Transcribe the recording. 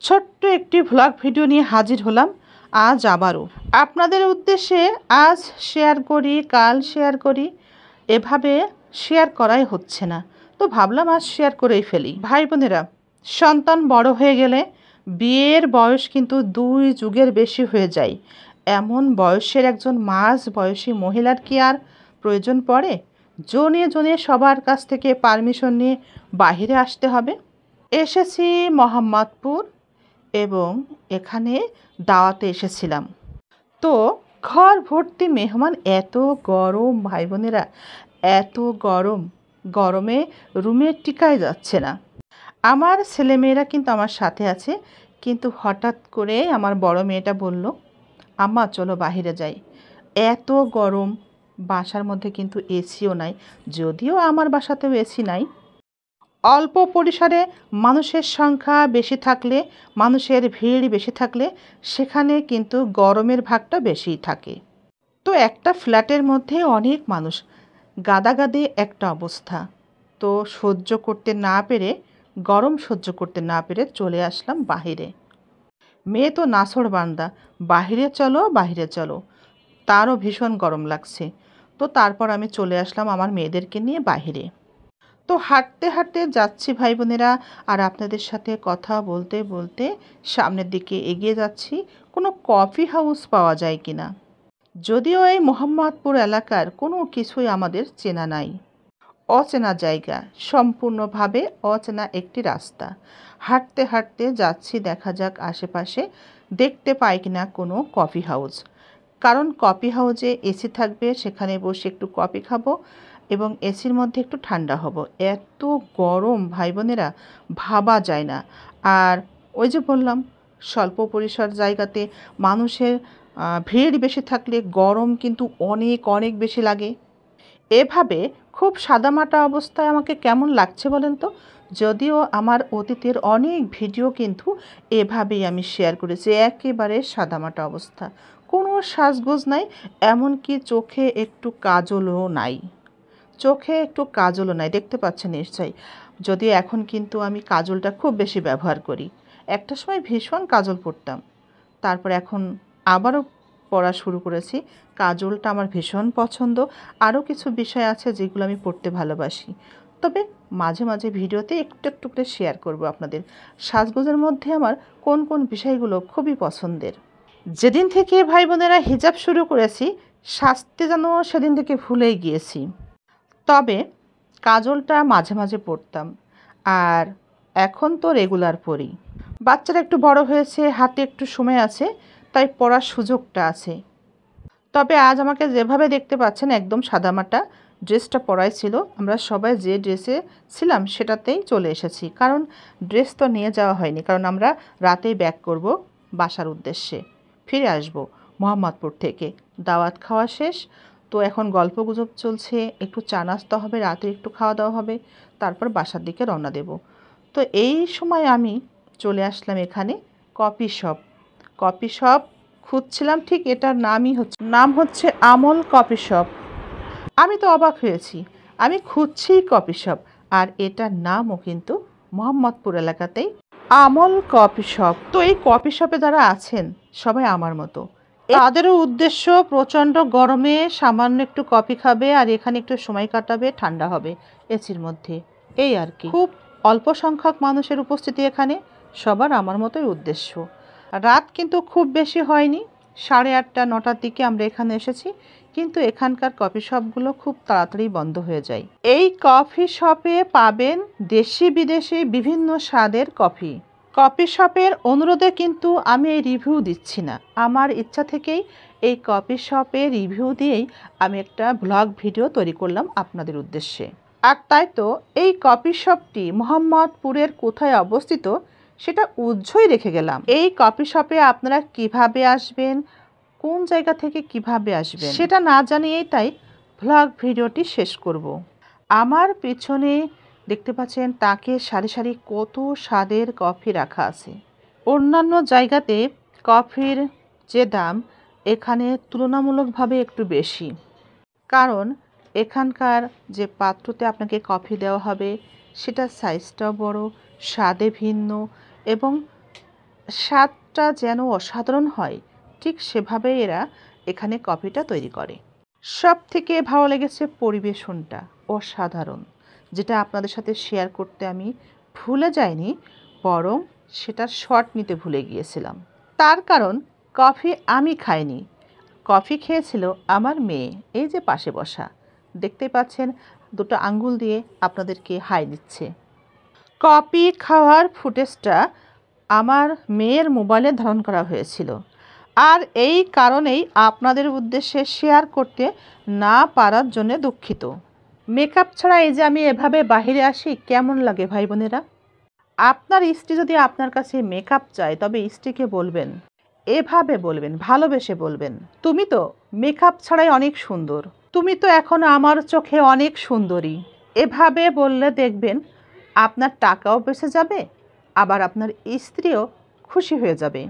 ছোট্ট একটি vlog video নিয়ে হাজির হলাম আজ আবারও আপনাদের উদ্দেশ্যে। আজ শেয়ার করি, কাল শেয়ার করি, এভাবে শেয়ার করাই হচ্ছে না, তো ভাবলাম আজ শেয়ার করেই ফেলি। ভাই বোনেরা, সন্তান বড় হয়ে গেলে বিয়ের বয়স কিন্তু 2 যুগের বেশি হয়ে যায়। এমন বয়সের একজন মাঝ বয়সী মহিলার কি আর প্রয়োজন পড়ে জনে জনে সবার কাছ থেকে পারমিশন নিয়ে বাহিরে আসতে হবে? এসেছি মোহাম্মদপুর এবং এখানে দাওয়াতে এসেছিলাম। তো ঘর ভর্তি মেহমান, এত গরম ভাই বোনেরা, এত গরম, গরমে রুমে টিকাই যাচ্ছে না। আমার ছেলেমেয়েরা কিন্তু আমার সাথে আছে, কিন্তু হঠাৎ করে আমার বড় মেয়েটা বলল, আম্মা চলো বাহিরে যাই। এত গরম, বাসার মধ্যে কিন্তু এসিও নাই, যদিও আমার বাসাতেও এসি নাই। অল্প পরিসরে মানুষের সংখ্যা বেশি থাকলে, মানুষের ভিড় বেশি থাকলে সেখানে কিন্তু গরমের ভাগটা বেশিই থাকে। তো একটা ফ্ল্যাটের মধ্যে অনেক মানুষ, গাদাগাদি একটা অবস্থা। তো সহ্য করতে না পেরে, গরম সহ্য করতে না পেরে চলে আসলাম বাহিরে। মেয়ে তো নাছোড়বান্দা, বাহিরে চলো বাহিরে চলো, তারও ভীষণ গরম লাগছে। তো তারপর আমি চলে আসলাম আমার মেয়েদেরকে নিয়ে বাহিরে। তো হাঁটতে হাঁটতে যাচ্ছি ভাই বোনেরা, আর আপনাদের সাথে কথা বলতে বলতে সামনের দিকে এগিয়ে যাচ্ছি কোনো কফি হাউস পাওয়া যায় কিনা। যদিও এই মোহাম্মদপুর এলাকার কোনো কিছুই আমাদের চেনা নাই, অচেনা জায়গা, সম্পূর্ণভাবে অচেনা একটি রাস্তা। হাঁটতে হাঁটতে যাচ্ছি, দেখা যাক আশেপাশে দেখতে পাই কিনা কোনো কফি হাউস। কারণ কফি হাউসে এসি থাকবে, সেখানে বসে একটু কফি খাবো এবং এসির মধ্যে একটু ঠান্ডা হব। এত গরম ভাই বোনেরা, ভাবা যায় না। আর ওই যে বললাম, স্বল্প পরিসর জায়গাতে মানুষের ভিড় বেশি থাকলে গরম কিন্তু অনেক অনেক বেশি লাগে। এভাবে খুব সাদামাটা অবস্থায় আমাকে কেমন লাগছে বলেন তো? যদিও আমার অতীতের অনেক ভিডিও কিন্তু এভাবেই আমি শেয়ার করেছি, একেবারে সাদামাটা অবস্থা, কোনো সাজগোজ নাই, এমনকি চোখে একটু কাজলও নাই। চোখে একটু কাজলও নাই, দেখতে পাচ্ছেন নিশ্চয়ই। যদিও এখন কিন্তু আমি কাজলটা খুব বেশি ব্যবহার করি। একটা সময় ভীষণ কাজল পরতাম, তারপর এখন আবারও পড়া শুরু করেছি। কাজলটা আমার ভীষণ পছন্দ। আরও কিছু বিষয় আছে যেগুলো আমি পড়তে ভালোবাসি, তবে মাঝে মাঝে ভিডিওতে একটু একটু করে শেয়ার করব আপনাদের। সাজগোজের মধ্যে আমার কোন কোন বিষয়গুলো খুবই পছন্দের। যেদিন থেকে ভাই বোনেরা হিজাব শুরু করেছি, সাজতে যেন সেদিন থেকে ভুলেই গিয়েছি। তবে কাজলটা মাঝে মাঝে পরতাম, আর এখন তো রেগুলার পরি। বাচ্চারা একটু বড় হয়েছে, হাতে একটু সময় আছে, তাই পড়ার সুযোগটা আছে। তবে আজ আমাকে যেভাবে দেখতে পাচ্ছেন, একদম সাদামাটা ড্রেসটা পরাই ছিল। আমরা সবাই যে ড্রেসে ছিলাম সেটাতেই চলে এসেছি, কারণ ড্রেস তো নিয়ে যাওয়া হয়নি, কারণ আমরা রাতেই ব্যাক করব বাসার উদ্দেশ্যে, ফিরে আসব মোহাম্মদপুর থেকে। দাওয়াত খাওয়া শেষ, তো এখন গল্পগুজব চলছে, একটু চা নাস্তা হবে, রাতে একটু খাওয়া দাওয়া হবে, তারপর বাসার দিকে রওনা দেব। তো এই সময় আমি চলে আসলাম এখানে কফি শপ। কফি শপ খুঁজছিলাম, ঠিক এটার নাম হচ্ছে আমল কফি শপ। আমি তো অবাক হয়েছি, আমি খুঁজছি কফি শপ, আর এটার নামও কিন্তু মোহাম্মদপুর এলাকাতেই আমল কফি শপ। তো এই কফি শপে যারা আছেন সবাই আমার মতো, তাদেরও উদ্দেশ্য প্রচণ্ড গরমে সামান্য একটু কফি খাবে আর এখানে একটু সময় কাটাবে, ঠান্ডা হবে এসির মধ্যে, এই আর কি। খুব অল্প সংখ্যক মানুষের উপস্থিতি এখানে, সবার আমার মতোই উদ্দেশ্য। রাত কিন্তু খুব বেশি হয়নি, 8:30 9টার দিকে আমরা এখানে এসেছি, কিন্তু এখানকার কফি শপগুলো খুব তাড়াতাড়ি বন্ধ হয়ে যায়। এই কফি শপে পাবেন দেশি বিদেশি বিভিন্ন স্বাদের কফি। কফি শপের অনুরোধে কিন্তু আমি এই রিভিউ দিচ্ছি না, আমার ইচ্ছা থেকেই এই কফি শপে রিভিউ দিয়েই আমি একটা ব্লগ ভিডিও তৈরি করলাম আপনাদের উদ্দেশ্যে। আর তাই তো এই কফি শপটি মোহাম্মদপুরের কোথায় অবস্থিত সেটা উজ্জ্বই রেখে গেলাম। এই কফি শপে আপনারা কিভাবে আসবেন, কোন জায়গা থেকে কিভাবে আসবেন সেটা না জানিয়েই তাই ব্লগ ভিডিওটি শেষ করব। আমার পেছনে দেখতে পাচ্ছেন তাকে সারি সারি কত স্বাদের কফি রাখা আছে। অন্যান্য জায়গাতে কফির যে দাম, এখানে তুলনামূলকভাবে একটু বেশি, কারণ এখানকার যে পাত্রতে আপনাকে কফি দেওয়া হবে সেটার সাইজটাও বড়, স্বাদে ভিন্ন, এবং স্বাদটা যেন অসাধারণ হয়, ঠিক সেভাবেই এরা এখানে কফিটা তৈরি করে। সব থেকে ভালো লেগেছে পরিবেশনটা, অসাধারণ, যেটা আপনাদের সাথে শেয়ার করতে আমি ভুলে যাইনি, বরং সেটার শট নিতে ভুলে গিয়েছিলাম। তার কারণ কফি আমি খাইনি, কফি খেয়েছিল আমার মেয়ে, এই যে পাশে বসা, দেখতে পাচ্ছেন দুটো আঙ্গুল দিয়ে আপনাদেরকে হাই দিচ্ছে। কফি খাওয়ার ফুটেজটা আমার মেয়ের মোবাইলে ধারণ করা হয়েছিল, আর এই কারণেই আপনাদের উদ্দেশ্যে শেয়ার করতে না পারার জন্য দুঃখিত। মেকআপ ছাড়া এই যে আমি এভাবে বাহিরে আসি, কেমন লাগে ভাই বোনেরা? আপনার স্ত্রী যদি আপনার কাছে মেকআপ চায়, তবে স্ত্রীকে বলবেন, এভাবে বলবেন, ভালোবেসে বলবেন, তুমি তো মেকআপ ছাড়াই অনেক সুন্দর, তুমি তো এখন আমার চোখে অনেক সুন্দরী। এভাবে বললে দেখবেন আপনার টাকাও বেঁচে যাবে, আবার আপনার স্ত্রীও খুশি হয়ে যাবে।